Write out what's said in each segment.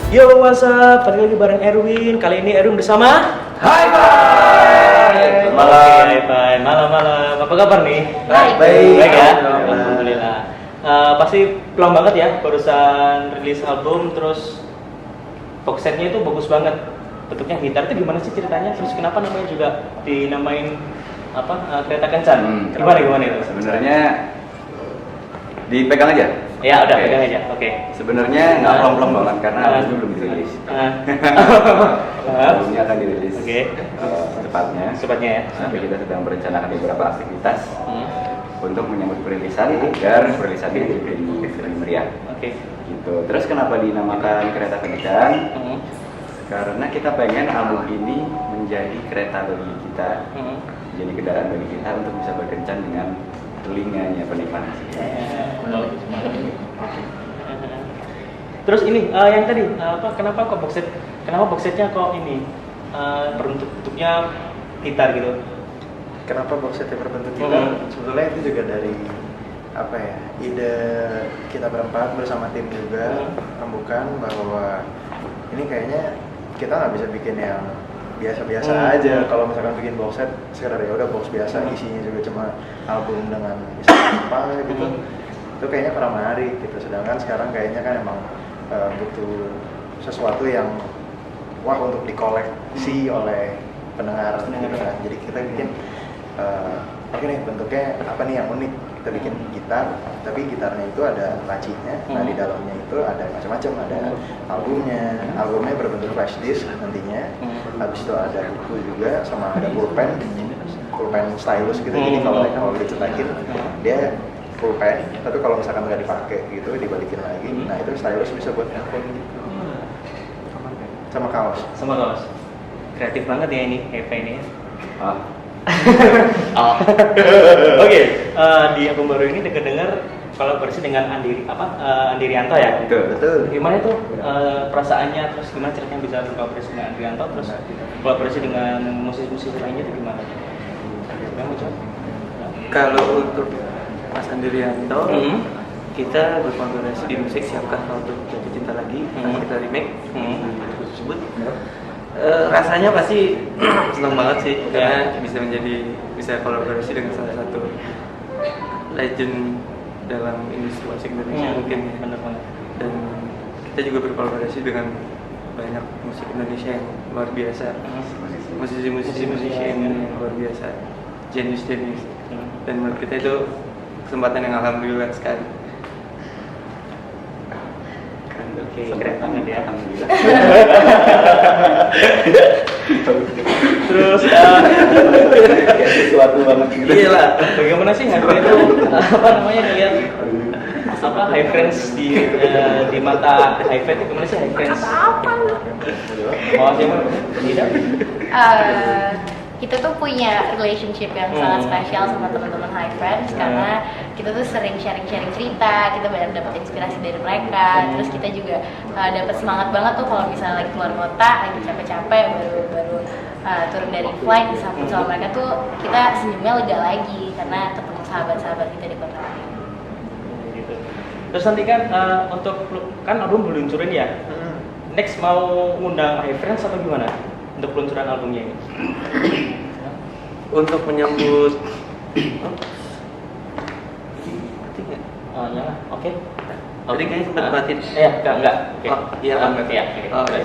Yo, what's up? Balik lagi bareng Erwin. Kali ini Erwin bersama Hai Bye. Malam. Hai Bye. Malam. Apa kabar nih? Baik. Baik ya. Alhamdulillah. Pasti pelan banget ya barusan rilis album, terus box setnya itu bagus banget. Bentuknya gitar itu gimana sih ceritanya? Terus kenapa namanya juga dinamain Kereta Kencan? Gimana itu? Sebenarnya dipegang aja. Ya udah Oke. pegang aja. Oke. Sebenarnya nggak plong-plong banget karena albumnya belum dirilis. Albumnya akan dirilis Oke. secepatnya ya. Sampai kita sedang merencanakan beberapa aktivitas untuk menyambut perilisan agar perilisan ini lebih meriah. Oke. Gitu. Terus kenapa dinamakan Kereta Kencan? Karena kita pengen album ini menjadi kereta bagi kita, jadi kendaraan bagi kita untuk bisa berkencan dengan telinganya penikmat musik. Terus ini yang tadi kenapa kok box set? Kenapa box setnya kok ini bentuknya gitar gitu? Kenapa box setnya berbentuk gitar? Sebetulnya itu juga dari ide kita berempat bersama tim juga rembukan bahwa ini kayaknya kita nggak bisa bikin yang biasa-biasa aja. Kalau misalkan bikin box set sekedar ya udah box biasa, isinya juga cuma album dengan misalnya apa gitu, itu kayaknya kurang menarik gitu. Sedangkan sekarang kayaknya kan emang butuh sesuatu yang wah untuk dikoleksi oleh pendengar gitu kan. Jadi kita bikin oke nih bentuknya apa nih yang unik, kita bikin gitar tapi gitarnya itu ada lacinya. Nah di dalamnya itu ada macam-macam, ada albumnya berbentuk flash disk nantinya. Habis itu ada buku juga sama ada pulpen stylus gitu. Jadi kalau dicetakin dia pulpen, tapi kalau misalkan nggak dipakai gitu dibalikin lagi. Nah itu stylus bisa buat handphone gitu. Sama kaos. Kreatif banget ya ini EP ini. Oke, di album baru ini dengar kolaborasi dengan Andi Rianto ya. Betul. Gimana itu perasaannya, terus gimana ceritanya bisa berkolaborasi dengan Andi Rianto, terus kolaborasi dengan musisi-musisi lainnya itu gimana? Kalau untuk Mas Andi Rianto, kita berkolaborasi di musik Siapkah Kau Untuk Jatuh Cinta Lagi, kita remake tersebut. Rasanya pasti senang banget sih karena bisa kolaborasi dengan salah satu legend dalam industri musik Indonesia mungkin ya. Bener banget. Dan kita juga berkolaborasi dengan banyak musik Indonesia yang luar biasa, musisi yang luar biasa, jenius. Dan menurut kita itu kesempatan yang alhamdulillah sekali. Oke, keren banget ya. Alhamdulillah. Terus Kayak sesuatu banget gitu. iya lah, bagaimana sih High Friends itu ngelihat High Friends di mata High Friends itu gimana sih High Friends? Oh, siapa? Tidak? Kita tuh punya relationship yang sangat spesial sama teman-teman High Friends karena kita tuh sering sharing cerita, kita banyak dapat inspirasi dari mereka. Terus kita juga dapat semangat banget tuh kalau misalnya lagi keluar kota, lagi capek-capek, baru turun dari flight disambut sama mereka tuh kita senyumnya lega lagi karena ketemu sahabat-sahabat kita di kota lain. Gitu. Terus nanti kan kan album belum luncurin ya. Next mau ngundang High Friends atau gimana untuk peluncuran albumnya ini? Untuk menyambut Oh nyala, oke. Tadi kayaknya sempat batin. Enggak. Oke. Oh, iya kan? Iya. Oke.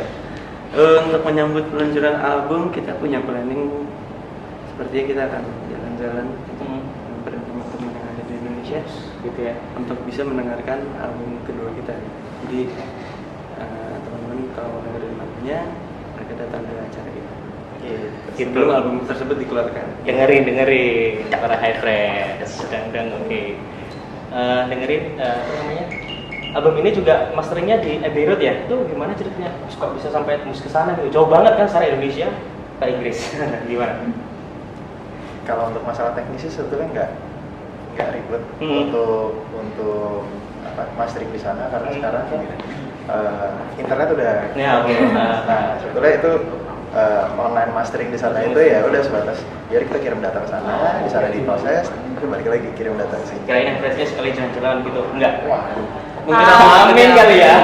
Untuk menyambut peluncuran album kita punya planning sepertinya kita akan jalan-jalan pada teman-teman yang ada di Indonesia Gitu ya. untuk bisa mendengarkan album kedua kita. Jadi teman-teman kalau dengerin lagunya mereka datang ke acara kita. Sebelum album tersebut dikeluarkan. Dengerin para High Friends. Sedang oke. Dengerin album ini juga masteringnya di Abbey Road ya. Itu gimana ceritanya? Kok bisa sampai tembus ke sana gitu? Jauh banget kan secara Indonesia ke Inggris. Gimana? Kalau untuk masalah teknis sih sebetulnya nggak ribet untuk mastering di sana karena sekarang internet udah nah sebetulnya itu online mastering di sana itu ya udah sebatas jadi kita kirim data ke sana, di sana diproses, terus balik lagi kirim data ke sini. Kirain High Friends-nya sekali jalan-jalan gitu, enggak? Wah, Mungkin amin kali ya.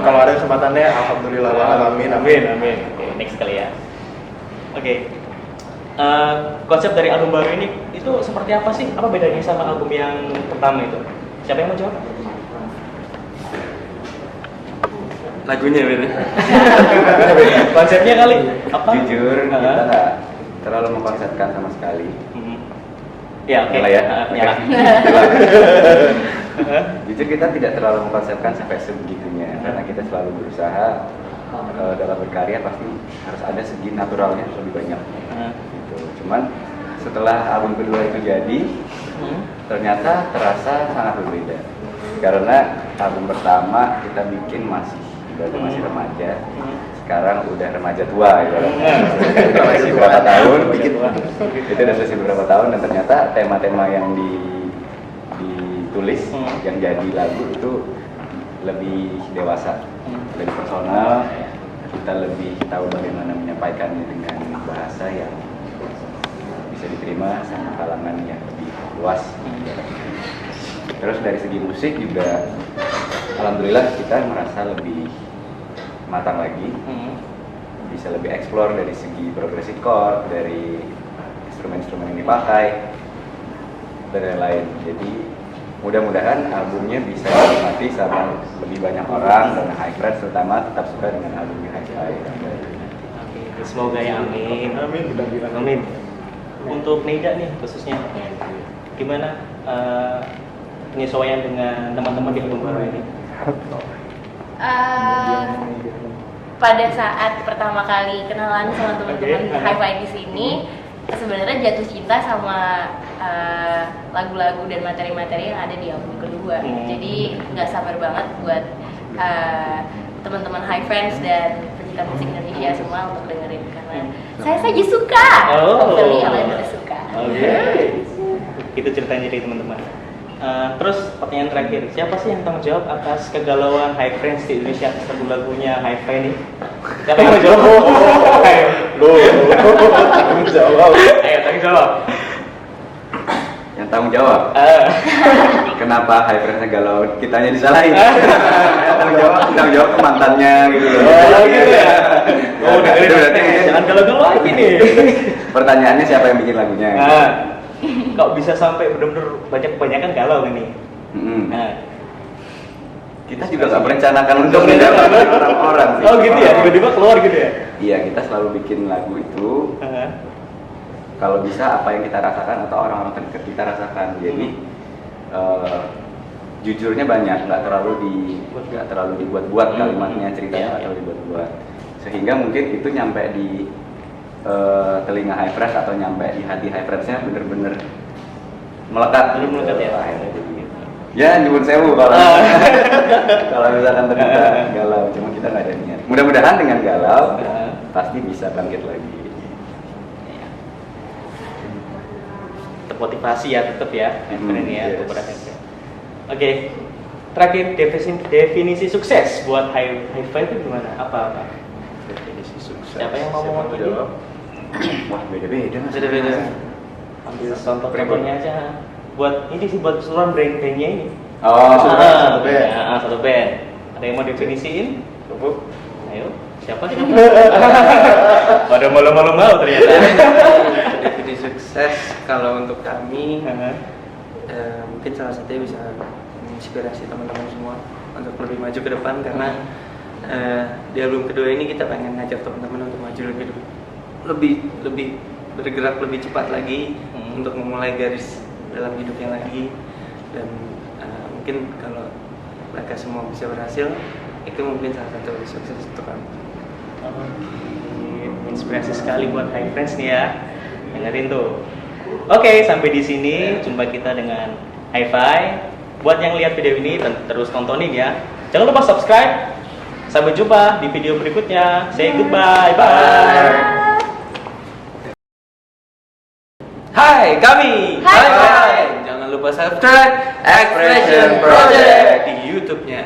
Kalau ada kesempatannya, alhamdulillah banget. Amin, amin. Amin. Oke, next kali ya. Oke. Konsep dari album baru ini itu seperti apa sih? Apa bedanya sama album yang pertama itu? Siapa yang mau jawab? Lagunya beda. Konsepnya kali apa? Jujur kita nggak terlalu mengkonsepkan sama sekali. Ya, oke. Nyala ya? Nyala. Jujur kita tidak terlalu mengkonsepkan sampai sebegitunya karena kita selalu berusaha dalam berkarya pasti harus ada segi naturalnya lebih banyak. Gitu. Cuman setelah album kedua itu jadi, ternyata terasa sangat berbeda. Karena album pertama kita bikin masih remaja, sekarang udah remaja tua ya. Udah masih beberapa tahun, itu udah selesai beberapa tahun dan ternyata tema-tema yang ditulis yang jadi lagu itu lebih dewasa, lebih personal. Kita lebih tahu bagaimana menyampaikannya dengan bahasa yang bisa diterima sama kalangan yang lebih luas. Terus dari segi musik juga, alhamdulillah kita merasa lebih matang lagi, bisa lebih explore dari segi progressive chord, dari instrumen-instrumen yang dipakai, dan lain-lain. Jadi mudah-mudahan albumnya bisa dinikmati sama lebih banyak orang dan high friends terutama tetap suka dengan albumnya Hi-Fi. Oke, semoga ya, amin. Amin. Untuk Neda nih khususnya, gimana penyesuaian dengan teman-teman di album baru ini? Pada saat pertama kali kenalan sama teman-teman Hi-Fi di sini, sebenarnya jatuh cinta sama lagu-lagu dan materi-materi yang ada di album kedua. Jadi nggak sabar banget buat teman-teman High Friends dan pecinta musik Indonesia semua untuk dengerin karena saya saja suka. Hopefully kalian juga suka. Oke. Itu ceritanya dari teman-teman. Terus pertanyaan terakhir, siapa sih yang tanggung jawab atas kegalauan High Friends di Indonesia atas lagu-lagunya Hi-Fi ini? Siapa yang mau jawab? Tanggung jawab. Ayo tanggung jawab. Yang tanggung jawab. Kenapa High Friends galau? Kitanya disalahin. Tanggung jawab ke mantannya gitu loh. Oh gitu ya. Oh Itu berarti jangan galau-galau lagi nih. pertanyaannya siapa yang bikin lagunya? Kok bisa sampai benar-benar kebanyakan galau ini? Kita juga nggak merencanakan untuk menjawab orang-orang sih. Oh gitu ya, tiba-tiba keluar gitu ya? Iya, kita selalu bikin lagu itu kalau bisa apa yang kita rasakan atau orang-orang terdekat kita rasakan. Jadi jujurnya banyak, nggak terlalu dibuat-buat kalimatnya, ceritanya nggak terlalu dibuat-buat. Sehingga mungkin itu nyampe di telinga High Friends atau nyampe di hati High Friends-nya bener-bener melekat. Melekat ya. Ya, nyebut sewu kalau kalau misalkan ternyata galau, cuma kita nggak ada niat. Mudah-mudahan dengan galau pasti bisa bangkit lagi. Termotivasi ya tetap ya, ini ya untuk berhasil. Oke, terakhir definisi sukses buat Hi-Fi itu gimana? Apa? Definisi sukses. Siapa yang mau ngomong ini? Wah, beda-beda. Beda-beda. Ambil contoh-contohnya aja. Buat ini sih buat keseluruhan brand-brandnya ini. Satu band. Satu band. Ada yang mau definisiin? Ayo, siapa? Pada malu-malu mau ternyata. Definisi sukses kalau untuk kami mungkin salah satunya bisa menginspirasi teman-teman semua untuk lebih maju ke depan karena di album kedua ini kita pengen ngajak teman-teman untuk maju lebih bergerak lebih cepat lagi untuk memulai garis dalam hidupnya lagi dan mungkin kalau mereka semua bisa berhasil itu mungkin salah satu sukses untuk kami. Inspirasi sekali buat High Friends nih ya, dengerin tuh. Oke, sampai di sini jumpa kita dengan Hi-Fi. Buat yang lihat video ini terus tontonin ya. Jangan lupa subscribe. Sampai jumpa di video berikutnya. Say goodbye, bye. Hai, kami Hi-Fi. Jangan lupa subscribe Expression Project di YouTube-nya.